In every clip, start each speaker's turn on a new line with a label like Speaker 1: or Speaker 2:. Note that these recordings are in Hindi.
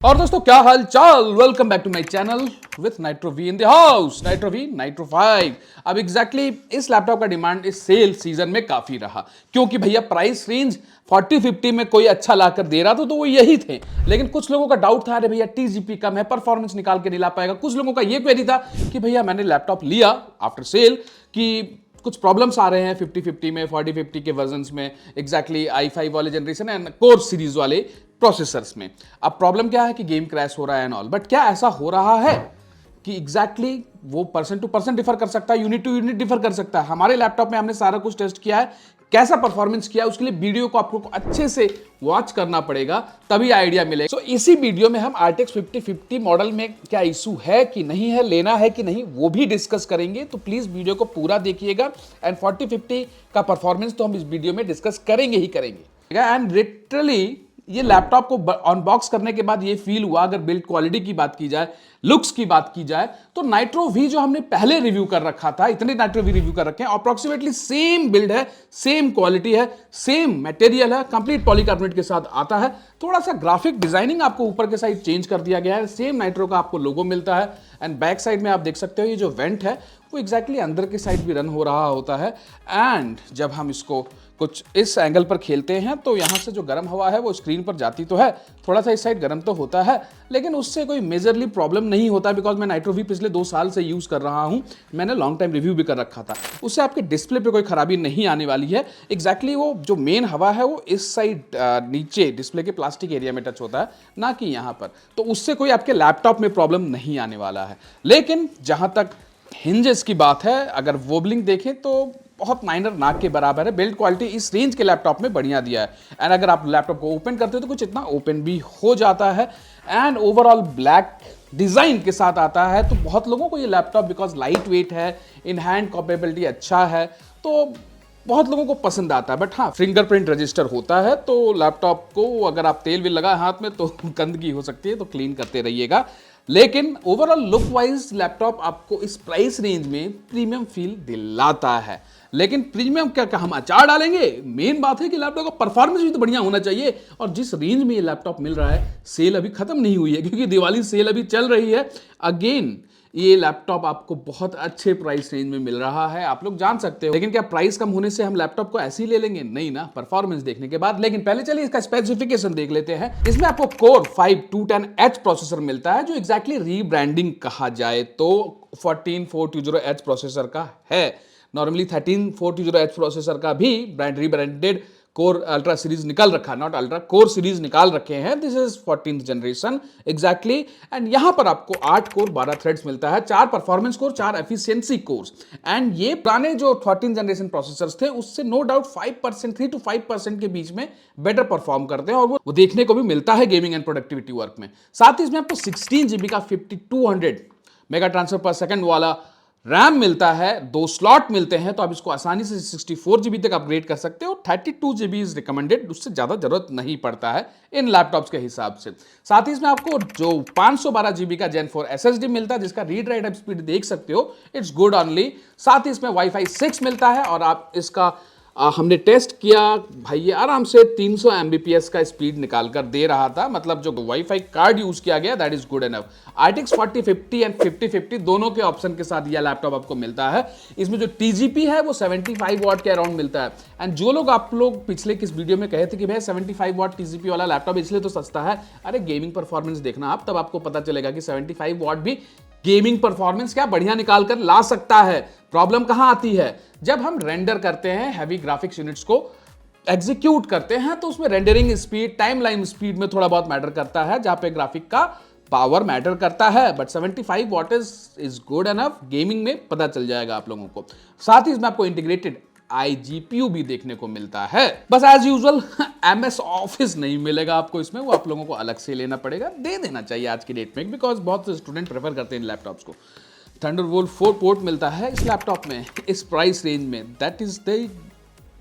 Speaker 1: और दोस्तों क्या हाल चाल, welcome back to my channel with Nitro V in the house. Nitro V Nitro 5। अब एग्जैक्टली इस लैपटॉप का डिमांड इस सेल सीजन में काफी रहा, क्योंकि भैया प्राइस रेंज 40-50 में कोई अच्छा लाकर दे रहा था तो वो यही थे। लेकिन कुछ लोगों का डाउट था, अरे भैया टीजीपी कम है, परफॉर्मेंस निकाल के नहीं ला पाएगा। कुछ लोगों का ये क्वेरी था कि भैया मैंने लैपटॉप लिया आफ्टर सेल कि कुछ प्रॉब्लम्स आ रहे हैं 50-50 में, 40-50 के वर्जन्स में, एग्जैक्टली i5 वाले जनरेशन एंड कोर सीरीज वाले प्रोसेसर्स में। अब प्रॉब्लम क्या है कि गेम क्रैश हो रहा है एंड ऑल, बट क्या ऐसा हो रहा है कि एग्जैक्टली वो पर्सन टू पर्सन डिफर कर सकता है, यूनिट टू यूनिट डिफर कर सकता है। हमारे लैपटॉप में हमने सारा कुछ टेस्ट किया है, कैसा परफॉर्मेंस किया उसके लिए वीडियो को आपको अच्छे से वॉच करना पड़ेगा, तभी आइडिया मिलेगा। सो इसी वीडियो में हम RTX 5050 मॉडल में क्या इशू है कि नहीं है, लेना है कि नहीं, वो भी डिस्कस करेंगे। तो प्लीज वीडियो को पूरा देखिएगा एंड 4050 का परफॉर्मेंस तो हम इस वीडियो में डिस्कस करेंगे ही करेंगे। एंड लिटरली ये लैपटॉप को अनबॉक्स करने के बाद ये फील हुआ, अगर बिल्ड क्वालिटी की बात की जाए, लुक्स की बात की जाए, तो नाइट्रो वी जो हमने पहले रिव्यू कर रखा था, इतने नाइट्रो वी रिव्यू कर रखे हैं, अप्रोक्सीमेटली सेम बिल्ड है, सेम क्वालिटी है, सेम मटेरियल है, कंप्लीट पॉलीकार्बोनेट के साथ आता है। थोड़ा सा ग्राफिक डिजाइनिंग आपको ऊपर के साइड चेंज कर दिया गया है, सेम नाइट्रो का आपको लोगो मिलता है एंड बैक साइड में आप देख सकते हो ये जो वेंट है वो एग्जैक्टली अंदर के साइड भी रन हो रहा होता है। एंड जब हम इसको कुछ इस एंगल पर खेलते हैं तो यहाँ से जो गर्म हवा है वो स्क्रीन पर जाती तो है, थोड़ा सा इस साइड गर्म तो होता है, लेकिन उससे कोई मेजरली प्रॉब्लम नहीं होता, बिकॉज मैं नाइट्रो वी पिछले 2 साल से यूज कर रहा हूँ। मैंने लॉन्ग टाइम रिव्यू भी कर रखा था, उससे आपके डिस्प्ले पे कोई खराबी नहीं आने वाली है। एग्जैक्टली वो जो मेन हवा है वो इस साइड नीचे डिस्प्ले के प्लास्टिक एरिया में टच होता है, ना कि यहाँ पर, तो उससे कोई आपके लैपटॉप में प्रॉब्लम नहीं आने वाला है। लेकिन जहाँ तक हिंजेस की बात है, अगर वोबलिंग देखें तो बहुत माइनर, नाक के बराबर है। बिल्ड क्वालिटी इस रेंज के लैपटॉप में बढ़िया दिया है एंड अगर आप लैपटॉप को ओपन करते हो तो कुछ इतना ओपन भी हो जाता है। एंड ओवरऑल ब्लैक डिजाइन के साथ आता है, तो बहुत लोगों को ये लैपटॉप बिकॉज लाइट वेट है, इन हैंड कैपेबिलिटी अच्छा है, तो बहुत लोगों को पसंद आता है। बट हाँ, फिंगरप्रिंट रजिस्टर होता है, तो लैपटॉप को अगर आप तेल भी लगाए हाथ में तो गंदगी हो सकती है, तो क्लीन करते रहिएगा। लेकिन ओवरऑल लुक वाइज लैपटॉप आपको इस प्राइस रेंज में प्रीमियम फील दिलाता है। लेकिन प्रीमियम क्या हम अचार डालेंगे, मेन बात है कि लैपटॉप का परफॉर्मेंस भी तो बढ़िया होना चाहिए। और जिस रेंज में ये लैपटॉप मिल रहा है, सेल अभी खत्म नहीं हुई है, क्योंकि दिवाली सेल अभी चल रही है। अगेन ये लैपटॉप आपको बहुत अच्छे प्राइस रेंज में मिल रहा है, आप लोग जान सकते हो। लेकिन क्या प्राइस कम होने से हम लैपटॉप को ऐसे ही ले लेंगे? नहीं ना, परफॉर्मेंस देखने के बाद। लेकिन पहले चलिए इसका स्पेसिफिकेशन देख लेते हैं। इसमें आपको कोर 5 210H प्रोसेसर मिलता है, जो एग्जैक्टली रीब्रांडिंग कहा जाए तो 14420H प्रोसेसर का है। नॉर्मली 13420H प्रोसेसर का भी रीब्रांडेड कोर अल्ट्रा सीरीज निकाल रखा, नॉट अल्ट्रा, कोर सीरीज निकाल रखे हैं। This is 14th generation exactly. And यहां पर आपको 8 कोर 12 थ्रेड्स मिलता है, 4 performance core, 4 efficiency course. And ये पुराने जो 14th जनरेशन प्रोसेसर्स थे उससे नो डाउट 5%, 3 to 5% के बीच में बेटर परफॉर्म करते हैं, और वो देखने को भी मिलता है गेमिंग एंड प्रोडक्टिविटी वर्क में। साथ ही इसमें आपको 16 GB का 5200 मेगा ट्रांसफर पर सेकंड वाला रैम मिलता है, 2 स्लॉट मिलते हैं, तो आप इसको आसानी से 64 GB तक अपग्रेड कर सकते हो। 32 GB इज रिकमेंडेड, उससे ज्यादा जरूरत नहीं पड़ता है इन लैपटॉप्स के हिसाब से। साथ ही इसमें आपको जो 512 GB का Gen 4 SSD मिलता है, जिसका रीड राइट स्पीड देख सकते हो, इट्स गुड ऑनली। साथ ही इसमें Wi-Fi 6 मिलता है, और आप इसका हमने टेस्ट किया भाई, ये आराम से 300 Mbps का स्पीड निकाल कर दे रहा था। मतलब जो वाईफाई कार्ड यूज किया गया, that is good enough. RTX 4050 and 5050 दोनों के ऑप्शन के साथ यह लैपटॉप आपको मिलता है। इसमें जो TGP है वो 75 वाट के अराउंड मिलता है। एंड जो लोग आप लोग पिछले किस वीडियो में कहे थे कि भाई 75 वाट TGP वाला लैपटॉप इसलिए तो सस्ता है, अरे गेमिंग परफॉर्मेंस देखना आप, तब आपको पता चलेगा कि 75 वाट भी गेमिंग परफॉर्मेंस क्या बढ़िया निकाल कर ला सकता है। प्रॉब्लम कहां आती है, जब हम रेंडर करते हैं, हैवी ग्राफिक्स यूनिट्स को एग्जीक्यूट करते हैं, तो उसमें रेंडरिंग स्पीड, टाइमलाइन स्पीड में थोड़ा बहुत मैटर करता है, जहां पे ग्राफिक का पावर मैटर करता है। But 75 what is good enough, gaming में पता चल जाएगा आप लोगों को। साथ ही इसमें आपको इंटीग्रेटेड iGPU भी देखने को मिलता है। बस एज यूजुअल MS ऑफिस नहीं मिलेगा आपको इसमें, वो आप लोगों को अलग से लेना पड़ेगा, दे देना चाहिए आज की डेट में, बिकॉज बहुत से स्टूडेंट प्रेफर करते हैं इन लैपटॉप्स को। थंडरबोल्ट 4 पोर्ट मिलता है इस लैपटॉप में, इस प्राइस रेंज में, that is the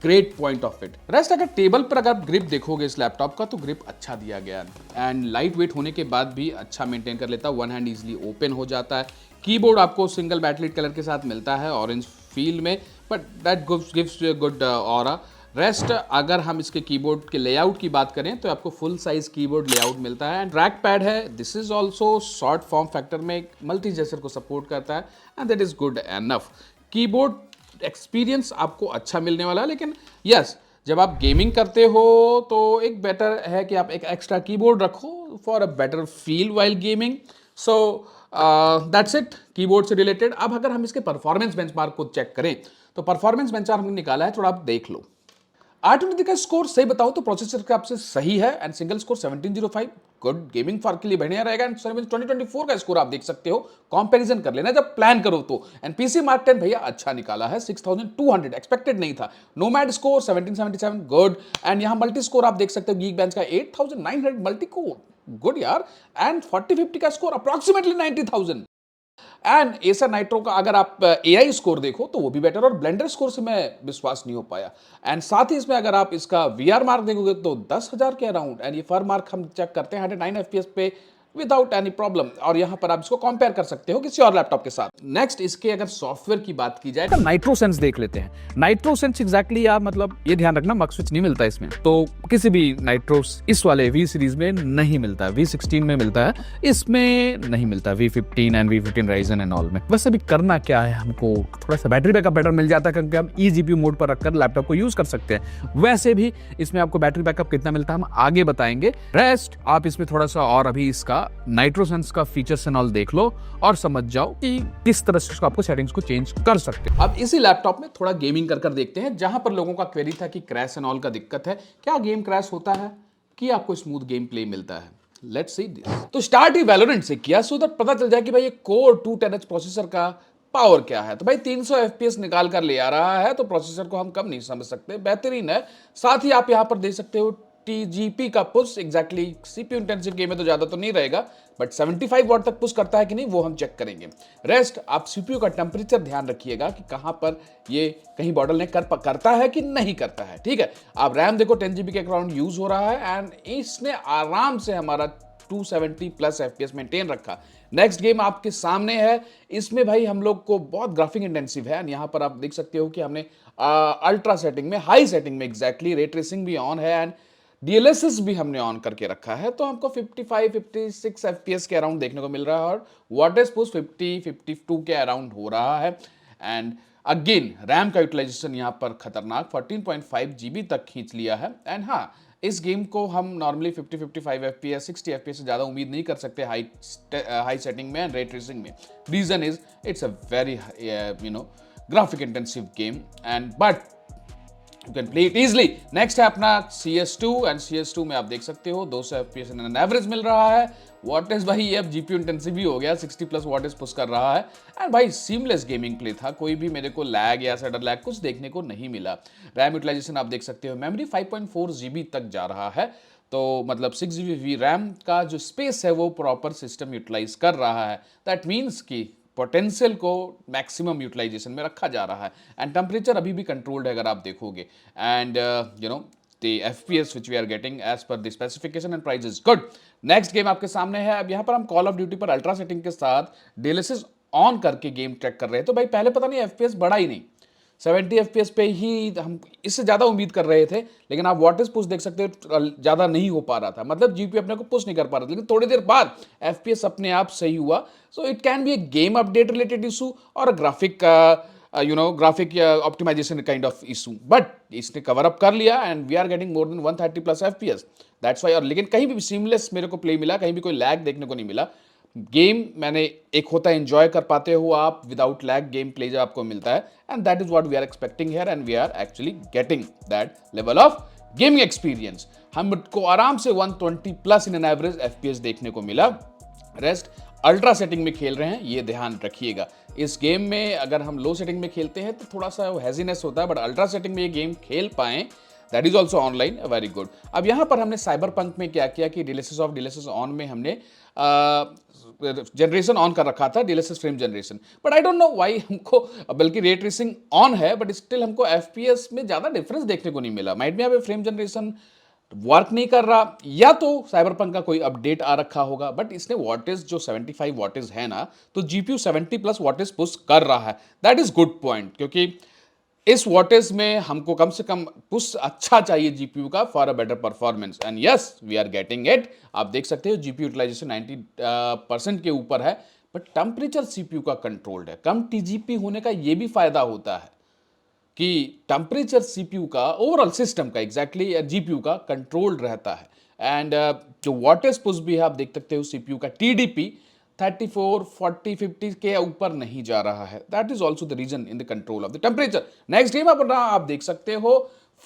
Speaker 1: great point of it. Rest अगर टेबल पर अगर ग्रिप देखोगे इस लैपटॉप का, तो ग्रिप अच्छा दिया गया एंड लाइट वेट होने के बाद भी अच्छा मेंटेन कर लेता है, वन हैंड इजीली ओपन हो जाता है। कीबोर्ड आपको सिंगल बैटरी कलर के साथ मिलता है, ऑरेंज फील में, but that gives good aura. Rest अगर हम इसके कीबोर्ड के लेआउट की बात करें तो आपको फुल साइज कीबोर्ड लेआउट मिलता है एंड ट्रैक पैड है. This is also short form factor में मल्टी जेस्चर को सपोर्ट करता है and that is good enough. Keyboard experience आपको अच्छा मिलने वाला है, लेकिन यस जब आप गेमिंग करते हो तो एक बेटर है कि आप एक एक्स्ट्रा कीबोर्ड रखो for a better feel while gaming. So that's it keyboard से रिलेटेड. अब अगर हम इसके परफॉर्मेंस बेंचमार्क को चेक करें तो परफॉर्मेंस बेंचमार्क हमने निकाला है, थोड़ा आप देख लो. 820 का स्कोर सही बताओ तो प्रोसेसर का आपसे सही है and single score 1705 good gaming for के लिए बढ़िया रहेगा. एंड 2024 का स्कोर आप देख सकते हो, कंपैरिजन कर लेना जब प्लान करो तो. एंड पीसी मार्क 10 भैया अच्छा निकाला है 6200, एक्सपेक्टेड नहीं था. Nomad score 1777 good. एंड यहां मल्टी स्कोर आप देख सकते हो गीक बेंच का 8900 मल्टी कोर गुड यार. एंड 4050 का score approximately 90000. And Acer nitro का अगर आप एआई स्कोर देखो तो वो भी बेटर, और ब्लेंडर स्कोर से मैं विश्वास नहीं हो पाया. एंड साथ ही इसमें अगर आप इसका वीआर मार्क देखोगे तो 10,000 के अराउंड. एंड ये फर मार्क हम चेक करते हैं 109 एफपीएस पे विदाउट एनी प्रॉब्लम. और यहां पर आप इसको कंपेयर कर सकते हो किसी और लैपटॉप के साथ. नेक्स्ट इसके अगर सॉफ्टवेयर की बात की जाए तो
Speaker 2: नाइट्रो सेंस देख लेते हैं. नाइट्रो सेंस एग्जैक्टली यार, मतलब ये ध्यान रखना मक स्विच नहीं मिलता इसमें, तो किसी भी नाइट्रोस इस वाले वी सीरीज में नहीं मिलता है. V16 में मिलता है, इसमें नहीं मिलता. V15 and V15 Ryzen and all में. वैसे भी करना क्या है, हमको थोड़ा सा बैटरी बैकअप बेटर मिल जाता है क्योंकि हम eGPU मोड पर रखकर लैपटॉप को यूज कर सकते हैं. वैसे भी इसमें आपको बैटरी बैकअप कितना मिलता है हम आगे बताएंगे. रेस्ट आप इसमें थोड़ा सा और अभी इसका नाइट्रो का फीचर्स एंड ऑल देख लो और समझ जाओ कि किस तरह से आपको सेटिंग्स को चेंज कर सकते हो.
Speaker 1: अब इसी लैपटॉप में थोड़ा गेमिंग कर देखते हैं, जहां पर लोगों का क्वेरी था कि क्रैश एंड ऑल का दिक्कत है. क्या गेम क्रैश होता है कि आपको स्मूथ गेम प्ले मिलता है? Let's see this. तो स्टार्ट ही वैलोरेंट से किया सो दैट पता चल जाए कि भाई ये कोर 210H प्रोसेसर का पावर क्या है. तो भाई 300 एफपीएस निकाल कर ले आ रहा है, तो प्रोसेसर को हम कम नहीं समझ सकते, बेहतरीन है. साथ ही आप यहां पर देख सकते हो TGP का push exactly CPU intensive game में तो ज्यादा तो नहीं रहेगा, बट 75 वॉट तक पुश करता है कि नहीं वो हम चेक करेंगे. रेस्ट आप सीपीयू का टेम्परेचर ध्यान रखिएगा कि कहां पर ये कहीं बॉटलनेक करता है कि नहीं करता है. ठीक है, आप रैम देखो 10 GB के अराउंड यूज हो रहा है एंड इसने आराम से हमारा 270 प्लस एफपीएस मेंटेन रखा. नेक्स्ट गेम आपके सामने है, इसमें भाई हम लोग को बहुत ग्राफिक इंटेंसिव है. यहां पर आप देख सकते हो कि हमने अल्ट्रा सेटिंग में, हाई सेटिंग में एग्जैक्टली रे ट्रेसिंग भी ऑन है एंड DLSS भी हमने ऑन करके रखा है. तो हमको 55-56 एफपीएस के अराउंड देखने को मिल रहा है और वॉटेज पुश 50-52 के अराउंड हो रहा है. एंड अगेन रैम का यूटिलाइजेशन यहाँ पर खतरनाक 14.5 GB तक खींच लिया है. एंड हाँ, इस गेम को हम नॉर्मली 50-55 एफपीएस 60 एफपीएस से ज़्यादा उम्मीद नहीं कर सकते हाई सेटिंग में एंड रे ट्रेसिंग में. Reason is it's a very graphic intensive game and but you can play it easily. Next है अपना CS2 एंड CS2 में आप देख सकते हो 200 FPS इन एवरेज मिल रहा है. वॉटेज भाई ये अब GPU इंटेंसिव भी हो गया, 60 प्लस वॉटेज पुश कर रहा है. एंड भाई सीमलेस गेमिंग प्ले था, कोई भी मेरे को लैग या सडन लैग कुछ देखने को नहीं मिला. रैम यूटिलाइजेशन आप देख सकते हो, मेमोरी 5.4 GB तक जा रहा है, तो मतलब 6 GB रैम का जो स्पेस है वो प्रॉपर सिस्टम यूटिलाइज कर रहा है. दैट मीन्स कि पोटेंशियल को मैक्सिमम यूटिलाइजेशन में रखा जा रहा है. एंड टेम्परेचर अभी भी कंट्रोल्ड है अगर आप देखोगे. And the FPS which we are getting as per the specification and price is good. Next game आपके सामने है. अब यहाँ पर हम कॉल ऑफ ड्यूटी पर अल्ट्रा सेटिंग के साथ DLSS ऑन करके गेम ट्रैक कर रहे हैं. तो भाई पहले पता नहीं FPS बढ़ा ही नहीं, 70 FPS पे ही हम इससे ज़्यादा उम्मीद कर रहे थे, लेकिन आप वॉटेज पुश देख सकते हो ज़्यादा नहीं हो पा रहा था, मतलब GPU अपने को पुश नहीं कर पा रहा था. लेकिन थोड़ी देर बाद FPS अपने आप सही हुआ. So it can be a game update related issue और graphic graphic optimization kind of issue, but इसने कवर अप कर लिया and we are getting more than 130 plus FPS. That's why. और लेकिन कहीं भी सीमलेस मेरे को प्ले मिला, कहीं भी कोई लैग देखने को नहीं मिला. गेम मैंने एक होता है एंजॉय कर पाते हो आप विदाउट लैग गेम प्ले जो आपको मिलता है, and that is what we are expecting here and we are actually getting that level of gaming experience. हमको आराम से 120 plus in an average FPS देखने को मिला. रेस्ट अल्ट्रा सेटिंग में खेल रहे हैं, ये ध्यान रखिएगा. इस गेम में अगर हम लो सेटिंग में खेलते हैं तो थोड़ा सा हेजीनेस होता है, बट अल्ट्रा सेटिंग में ये गेम खेल पाएं, that is also online very good. अब यहाँ पर हमने साइबर पंक में क्या किया कि DLSS ऑन में हमने जनरेशन ऑन कर रखा था, DLSS frame generation, but I don't know why हमको, बल्कि रे ट्रेसिंग ऑन है बट स्टिल हमको FPS में ज़्यादा डिफरेंस देखने को नहीं मिला. माइट में यहाँ पे फ्रेम जनरेशन वर्क नहीं कर रहा, या तो साइबरपंक का कोई अपडेट आ रखा होगा, बट इसने वॉटेज जो 75 वॉटेज है ना, तो GPU 70 प्लस वॉटेज पुश कर रहा है. दैट इज गुड पॉइंट, क्योंकि इस वॉटेज में हमको कम से कम कुछ अच्छा चाहिए जीपीयू का for a better performance, and yes we are getting it. आप देख सकते हो जीपीयू यूटिलाइजेशन 90% के ऊपर है, बट टेम्परेचर सीपीयू का कंट्रोल्ड है। कम टीजीपी होने का ये भी फायदा होता है कि टेम्परेचर सीपीयू का, ओवरऑल सिस्टम का एग्जैक्टली जीपीयू का कंट्रोल्ड रहता है। एंड जो वॉटेज पुश भी है आप देख सकते हो सीपीयू का टीडीपी 34, 40, 50 के ऊपर नहीं जा रहा है। That is also the reason in the control of the temperature. Next game अपना आप देख सकते हो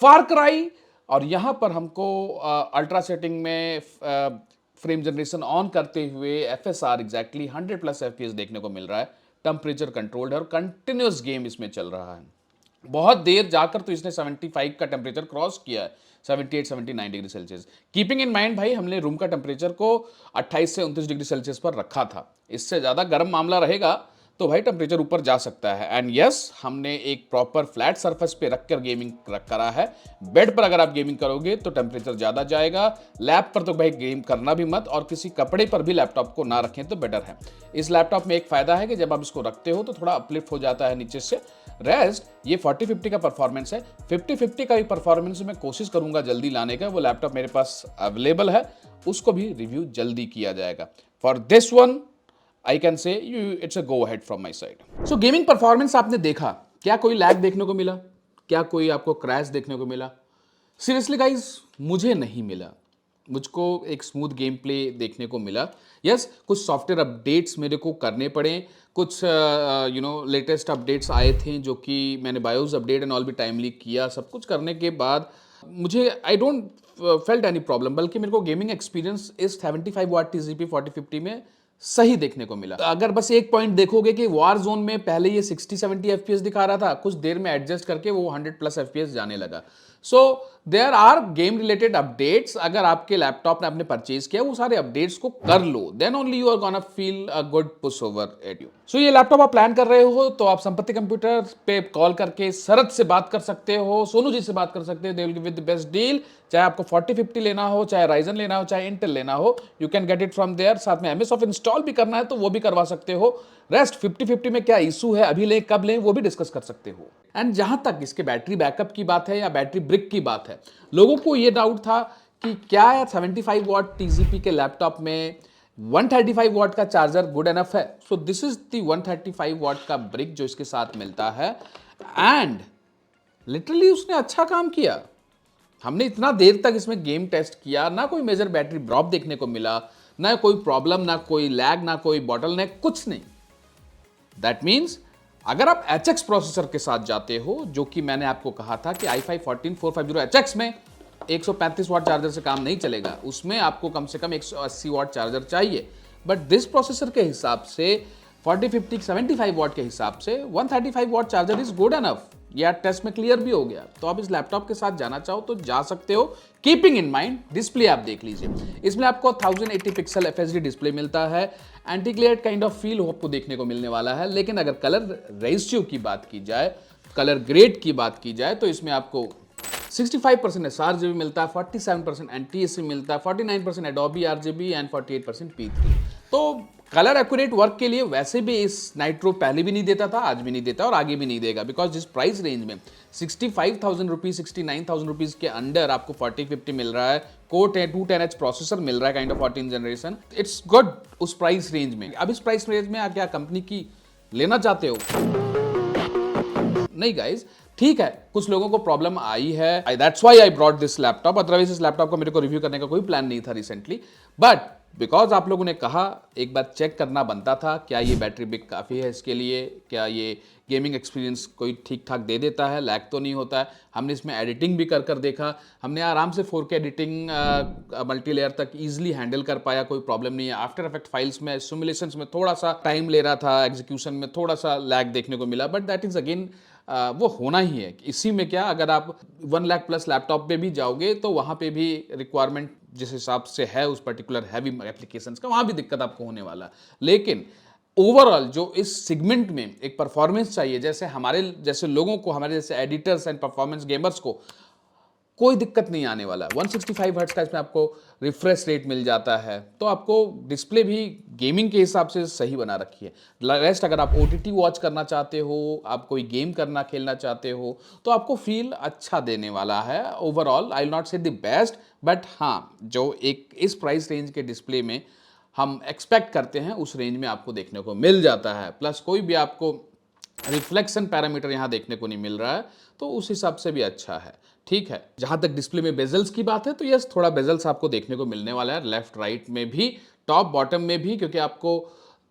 Speaker 1: फार क्राई, और यहां पर हमको अल्ट्रा सेटिंग में फ्रेम जनरेशन ऑन करते हुए एफएसआर एग्जैक्टली 100+ एफपीएस देखने को मिल रहा है। टेम्परेचर कंट्रोल्ड है और कंटिन्यूस गेम इसमें चल रहा है। बहुत देर जाकर तो इसने 75 का टेम्परेचर क्रॉस किया है, 78 79 degree Celsius. Keeping in mind भाई हमने रूम का टेम्परेचर को 28 से 29 डिग्री सेल्सियस पर रखा था। इससे ज़्यादा गर्म मामला रहेगा तो भाई टेम्परेचर ऊपर जा सकता है। एंड यस हमने एक प्रॉपर फ्लैट सरफेस पे रखकर गेमिंग करा है। बेड पर अगर आप गेमिंग करोगे तो टेम्परेचर ज़्यादा जाएगा। लैप पर तो भाई गेम करना भी मत, और किसी कपड़े पर भी लैपटॉप को ना रखें तो बेटर है। इस लैपटॉप में एक फ़ायदा है कि जब आप इसको रखते हो तो थोड़ा अपलिफ्ट हो जाता है नीचे से। रेस्ट ये 4050 का परफॉर्मेंस है। 5050 का भी परफॉर्मेंस मैं कोशिश करूंगा जल्दी लाने का। वो लैपटॉप मेरे पास अवेलेबल है, उसको भी रिव्यू जल्दी किया जाएगा। For this one I can say it's a go ahead from my side. So gaming performance आपने देखा, क्या कोई लैग देखने को मिला? क्या कोई आपको क्रैश देखने को मिला? सीरियसली गाइज मुझे नहीं मिला। मुझको एक स्मूथ गेम प्ले देखने को मिला। यस कुछ सॉफ्टवेयर अपडेट्स मेरे को करने पड़े, कुछ लेटेस्ट अपडेट्स आए थे जो कि मैंने बायोस अपडेट एंड ऑल भी टाइमली किया। सब कुछ करने के बाद मुझे I don't felt any problem, बल्कि मेरे को गेमिंग एक्सपीरियंस इस 75 वाट टीजीपी 4050 में सही देखने को मिला। अगर बस एक पॉइंट देखोगे कि वार जोन में पहले ये 60-70 एफपीएस दिखा रहा था, कुछ देर में एडजस्ट करके वो 100+ एफपीएस जाने लगा। So there are game related updates. अगर आपके लैपटॉप ने आपने परचेज किया वो सारे अपडेट्स को कर लो, then only you are gonna feel a good push over at you. सो ये लैपटॉप आप प्लान कर रहे हो तो आप संपत्ति कंप्यूटर पे कॉल करके शरद से बात कर सकते हो, सोनू जी से बात कर सकते हो। They will give with the best deal. चाहे आपको 4050 लेना हो, चाहे राइजन लेना हो, चाहे इंटेल लेना हो, you can get it from there. साथ में एमएस ऑफ इंस्टॉल भी करना है तो वो भी करवा सकते हो। रेस्ट 5050 में क्या इशू है, अभी लें कब लें, वो भी डिस्कस कर सकते हो। एंड जहां तक इसके बैटरी बैकअप की बात है या बैटरी ब्रिक की बात है, लोगों को ये डाउट था कि क्या 75 वॉट टीजीपी के लैपटॉप में 135 वॉट का चार्जर गुड एनफ है। So this is the 135 what का ब्रिक जो इसके साथ मिलता है, एंड लिटरली उसने अच्छा काम किया। हमने इतना देर तक इसमें गेम टेस्ट किया, ना कोई मेजर बैटरी ड्रॉप देखने को मिला, ना कोई प्रॉब्लम, ना कोई लैग, ना कोई बॉटलनेक, कुछ नहीं। दैट मीन्स अगर आप HX प्रोसेसर के साथ जाते हो, जो कि मैंने आपको कहा था कि i5 14450HX में 135 वाट चार्जर से काम नहीं चलेगा, उसमें आपको कम से कम 180 वाट चार्जर चाहिए। बट दिस प्रोसेसर के हिसाब से 4050 75 वाट के हिसाब से 135 watt charger is good enough. या टेस्ट में क्लियर भी हो गया, तो आप इस लैपटॉप के साथ जाना चाहो तो जा सकते हो। कीपिंग इन माइंड डिस्प्ले आप देख लीजिए, इसमें आपको 1080 पिक्सल FHD डिस्प्ले मिलता है। Anti glare kind of feel आपको देखने को मिलने वाला है। लेकिन अगर कलर रेशियो की बात की जाए, कलर ग्रेड की बात की जाए, तो इसमें आपको 65% sRGB मिलता है, 47% NTSC मिलता है, 49% Adobe RGB एंड 48% P3। तो कलर एक्यूरेट वर्क के लिए वैसे भी इस नाइट्रो पहले भी नहीं देता था, आज भी नहीं देता और आगे भी नहीं देगा। बिकॉज जिस प्राइस रेंज में 65,000 रुपीज 69,000 रुपीज के अंडर आपको 4050 मिल रहा है, कोर 210H प्रोसेसर मिल रहा है kind of 14 generation, it's good उस प्राइस रेंज में। अब इस प्राइस रेंज में क्या कंपनी की लेना चाहते हो? नहीं गाइज, ठीक है कुछ लोगों को प्रॉब्लम आई है, that's why I brought this laptop. Otherwise इस लैपटॉप को मेरे को रिव्यू करने का कोई प्लान नहीं था रिसेंटली, बट बिकॉज आप लोगों ने कहा एक बार चेक करना बनता था, क्या ये बैटरी बिक काफ़ी है इसके लिए, क्या ये गेमिंग एक्सपीरियंस कोई ठीक ठाक दे देता है, लैग तो नहीं होता है। हमने इसमें एडिटिंग भी कर देखा, हमने आराम से 4K एडिटिंग मल्टी लेयर तक ईजिली हैंडल कर पाया, कोई प्रॉब्लम नहीं है। आफ्टर इफेक्ट फाइल्स में सिमुलेशंस में थोड़ा सा टाइम ले रहा था, एग्जीक्यूशन में थोड़ा सा लैग देखने को मिला, बट दैट इज अगेन वो होना ही है। इसी में क्या, अगर आप 1 लाख प्लस लैपटॉप पे भी जाओगे तो वहाँ पे भी रिक्वायरमेंट जिस हिसाब से है उस पर्टिकुलर हैवी एप्लीकेशंस का, वहाँ भी दिक्कत आपको होने वाला। लेकिन ओवरऑल जो इस सेगमेंट में एक परफॉर्मेंस चाहिए, जैसे हमारे जैसे लोगों को, हमारे जैसे एडिटर्स एंड परफॉर्मेंस गेमर्स को कोई दिक्कत नहीं आने वाला। 165 हर्ट्ज का इसमें आपको रिफ्रेश रेट मिल जाता है, तो आपको डिस्प्ले भी गेमिंग के हिसाब से सही बना रखी है। रेस्ट अगर आप OTT वॉच करना चाहते हो, आप कोई गेम करना खेलना चाहते हो, तो आपको फील अच्छा देने वाला है। ओवरऑल आई विल नॉट से द बेस्ट, बट हाँ, जो एक इस प्राइस रेंज के डिस्प्ले में हम एक्सपेक्ट करते हैं उस रेंज में आपको देखने को मिल जाता है। प्लस कोई भी आपको रिफ्लेक्शन पैरामीटर यहाँ देखने को नहीं मिल रहा है, तो उस हिसाब से भी अच्छा है। ठीक है, जहां तक डिस्प्ले में बेजल्स की बात है, तो यस, थोड़ा बेजल्स आपको देखने को मिलने वाला है, लेफ्ट राइट में भी, टॉप बॉटम में भी, क्योंकि आपको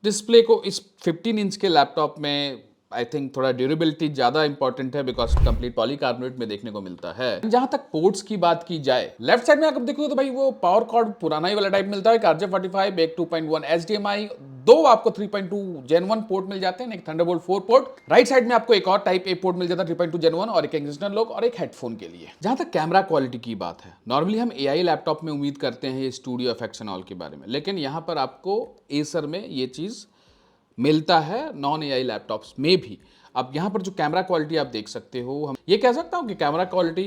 Speaker 1: डिस्प्ले को इस 15 इंच के लैपटॉप में आई थिंक थोड़ा ड्यूरेबिलिटी ज़्यादा इंपॉर्टेंट है, बिकॉज कंप्लीट पॉलीकार्बोनेट में देखने को मिलता है। जहां तक पोर्ट्स की बात की जाए, लेफ्ट साइड में आप देखोगे तो भाई वो पावर कॉर्ड पुराना ही वाला टाइप मिलता है, RJ45, एक 2.1 HDMI, दो आपको 3.2 Gen 1 पोर्ट मिल जाते हैं, एक थंडरबोल्ट 4 पोर्ट। राइट साइड में आपको एक और टाइप ए पोर्ट मिल जाता है 3.2 Gen 1, और एक एक्सटर्नल लॉक और एक हेडफोन के लिए। जहां तक कैमरा क्वालिटी की बात है, नॉर्मली हम AI लैपटॉप में उम्मीद करते हैं ये स्टूडियो इफेक्ट्स एंड ऑल के बारे में, लेकिन यहां पर आपको एसर में ये चीज मिलता है नॉन AI लैपटॉप्स में भी। अब यहाँ पर जो कैमरा क्वालिटी आप देख सकते हो, हम ये कह सकता हूँ कि कैमरा क्वालिटी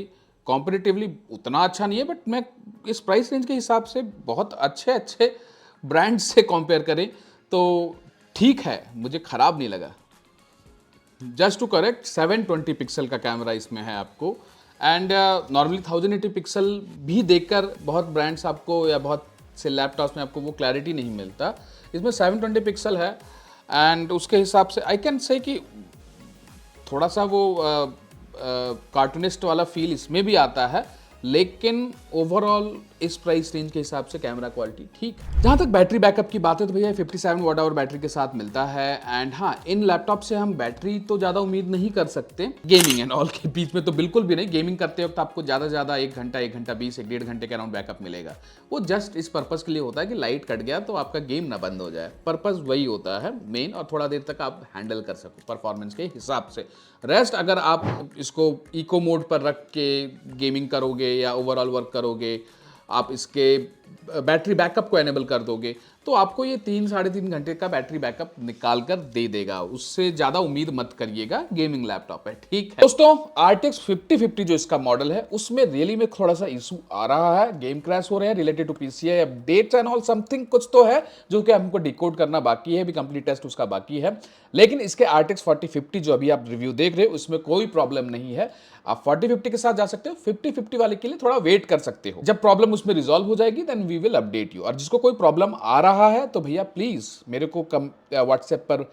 Speaker 1: कॉम्पिटिटिवली उतना अच्छा नहीं है, बट मैं इस प्राइस रेंज के हिसाब से बहुत अच्छे अच्छे ब्रांड से कंपेयर करें तो ठीक है, मुझे ख़राब नहीं लगा। जस्ट टू करेक्ट, 720 पिक्सल का कैमरा इसमें है आपको, एंड नॉर्मली 1080 पिक्सल भी देखकर बहुत ब्रांड्स आपको या बहुत से लैपटॉप्स में आपको वो क्लैरिटी नहीं मिलता। इसमें 720 पिक्सल है, एंड उसके हिसाब से आई कैन से कि थोड़ा सा वो कार्टूनिस्ट वाला फील इसमें भी आता है, लेकिन ओवरऑल इस प्राइस रेंज के हिसाब से कैमरा क्वालिटी ठीक है। जहाँ तक बैटरी बैकअप की बात है तो भैया 57 वॉट आवर बैटरी के साथ मिलता है, एंड हाँ, इन लैपटॉप से हम बैटरी तो ज़्यादा उम्मीद नहीं कर सकते गेमिंग एंड ऑल के बीच में, तो बिल्कुल भी नहीं। गेमिंग करते वक्त आपको ज़्यादा से ज़्यादा 1 घंटा 1 घंटा 20 1 डेढ़ घंटे के अराउंड बैकअप मिलेगा। वो जस्ट इस पर्पज़ के लिए होता है कि लाइट कट गया तो आपका गेम ना बंद हो जाए, पर्पज़ वही होता है मेन, और थोड़ा देर तक आप हैंडल कर सको परफॉर्मेंस के हिसाब से। रेस्ट अगर आप इसको इको मोड पर रख के गेमिंग करोगे या ओवरऑल वर्क करोगे, आप इसके बैटरी बैकअप को एनेबल कर दोगे, तो आपको ये 3-3.5 घंटे का बैटरी बैकअप निकाल कर दे देगा। उससे ज़्यादा उम्मीद मत करिएगा, गेमिंग लैपटॉप है। ठीक है दोस्तों, RTX 5050 जो इसका मॉडल है उसमें रियली में थोड़ा सा इशू आ रहा है, गेम क्रैश हो रहे हैं related to PCI updates and all, something कुछ तो है जो कि हमको डिकोड करना बाकी है, भी कंप्लीट टेस्ट उसका बाकी है। लेकिन इसके RTX 4050 जो अभी आप रिव्यू देख रहे हो उसमें कोई प्रॉब्लम नहीं है। आप 4050 के साथ जा सकते हो, 5050 वाले के लिए थोड़ा वेट कर सकते हो। जब प्रॉब्लम उसमें रिजॉल्व हो जाएगी then we will update you. और जिसको कोई प्रॉब्लम आ रहा है तो भैया प्लीज मेरे को व्हाट्सएप पर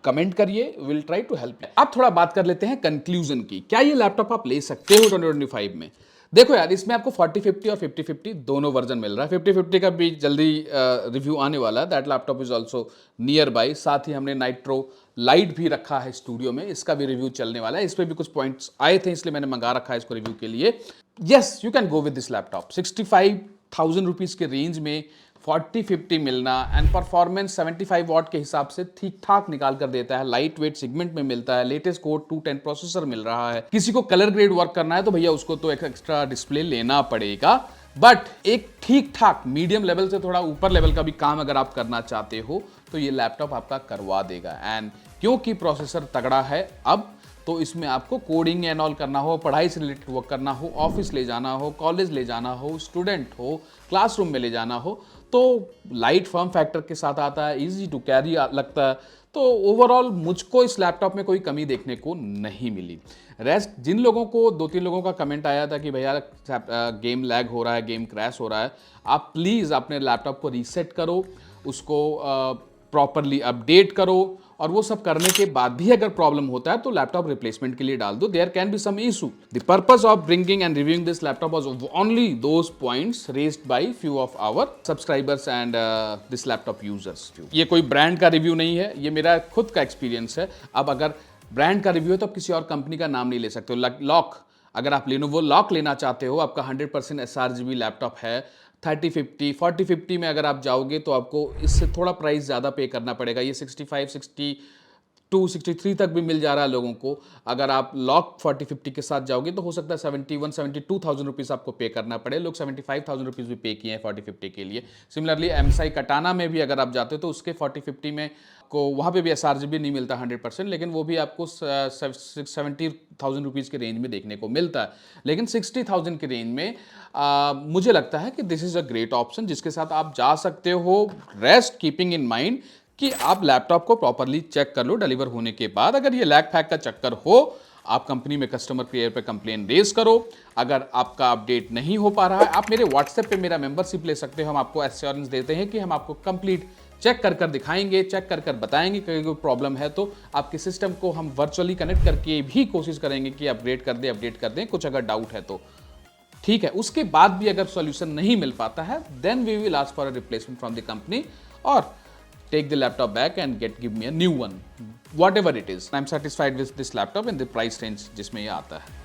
Speaker 1: कमेंट करिए, विल ट्राई टू हेल्प। अब थोड़ा बात कर लेते हैं कंक्लूजन की, क्या ये लैपटॉप आप ले सकते हो 2025 में। देखो यार, इसमें आपको 4050 और 5050 दोनों वर्जन मिल रहा है। 5050 का भी जल्दी रिव्यू आने वाला है, that laptop is also near by. साथ ही हमने नाइट्रो लाइट भी रखा है स्टूडियो में, इसका भी रिव्यू चलने वाला है। इस पर भी कुछ पॉइंट्स आए थे इसलिए मैंने मंगा रखा है इसको रिव्यू के लिए। Yes, you can go with this laptop. 65,000 rupees के रेंज में 4050 मिलना एंड परफॉर्मेंस 75 वॉट के हिसाब से ठीक ठाक निकाल कर देता है। लाइट वेट सेगमेंट में मिलता है, लेटेस्ट कोर 210 प्रोसेसर मिल रहा है। किसी को कलर ग्रेड वर्क करना है तो भैया उसको तो एक एक्स्ट्रा डिस्प्ले लेना पड़ेगा, बट एक ठीक ठाक मीडियम लेवल से थोड़ा ऊपर लेवल का भी काम अगर आप करना चाहते हो तो ये लैपटॉप आपका करवा देगा। एंड क्योंकि प्रोसेसर तगड़ा है अब, तो इसमें आपको कोडिंग एंड ऑल करना हो, पढ़ाई से रिलेटेड वर्क करना हो, ऑफिस ले जाना हो, कॉलेज ले जाना हो, स्टूडेंट हो, क्लासरूम में ले जाना हो, तो लाइट फॉर्म फैक्टर के साथ आता है, इजी टू कैरी लगता है। तो ओवरऑल मुझको इस लैपटॉप में कोई कमी देखने को नहीं मिली। रेस्ट जिन लोगों को 2-3 लोगों का कमेंट आया था कि भैया गेम लैग हो रहा है, गेम क्रैश हो रहा है, आप प्लीज़ अपने लैपटॉप को रीसेट करो, उसको प्रॉपरली अपडेट करो, और वो सब करने के बाद भी अगर प्रॉब्लम होता है तो लैपटॉप रिप्लेसमेंट के लिए डाल दो। There can be some issue. The purpose of bringing and reviewing this laptop was only those points raised by few of our subscribers and this laptop users. ये कोई ब्रांड का रिव्यू नहीं है, ये मेरा खुद का एक्सपीरियंस है। अब अगर ब्रांड का रिव्यू है तो आप किसी और कंपनी का नाम नहीं ले सकते हो। लॉक, अगर आप लेनोवो लॉक लेना चाहते हो, आपका 100% sRGB लैपटॉप है, 3050 4050 में अगर आप जाओगे तो आपको इससे थोड़ा प्राइस ज़्यादा पे करना पड़ेगा। ये 65-60 263 तक भी मिल जा रहा है लोगों को। अगर आप लॉक 4050 के साथ जाओगे तो हो सकता है 72,000 रुपीज़ आपको पे करना पड़े। लोग 75,000 रुपीज़ भी पे किए हैं 4050 के लिए। सिमिलरली एमएसआई कटाना में भी अगर आप जाते हो तो उसके 4050 में को वहाँ पे भी एसआरजीबी नहीं मिलता 100%, लेकिन वो भी आपको 70,000 रुपीज़ के रेंज में देखने को मिलता है। लेकिन 60,000 के रेंज में मुझे लगता है कि this is a great option जिसके साथ आप जा सकते हो, रेस्ट कीपिंग इन माइंड कि आप लैपटॉप को प्रॉपरली चेक कर लो डिलीवर होने के बाद। अगर ये लैग फैग का चक्कर हो, आप कंपनी में कस्टमर केयर पे कंप्लेन रेज करो। अगर आपका अपडेट नहीं हो पा रहा है, आप मेरे व्हाट्सएप पे मेरा मेंबरशिप ले सकते हो। हम आपको एश्योरेंस देते हैं कि हम आपको कंप्लीट चेक कर दिखाएंगे, चेक कर बताएंगे कि कोई प्रॉब्लम है तो आपके सिस्टम को हम वर्चुअली कनेक्ट करके भी कोशिश करेंगे कि अपडेट कर दें कुछ अगर डाउट है तो। ठीक है, उसके बाद भी अगर सॉल्यूशन नहीं मिल पाता है, then we will ask for a replacement from the company और take the laptop back and give me a new one, whatever it is. I'm satisfied with this laptop and the price range जिसमें ये आता है।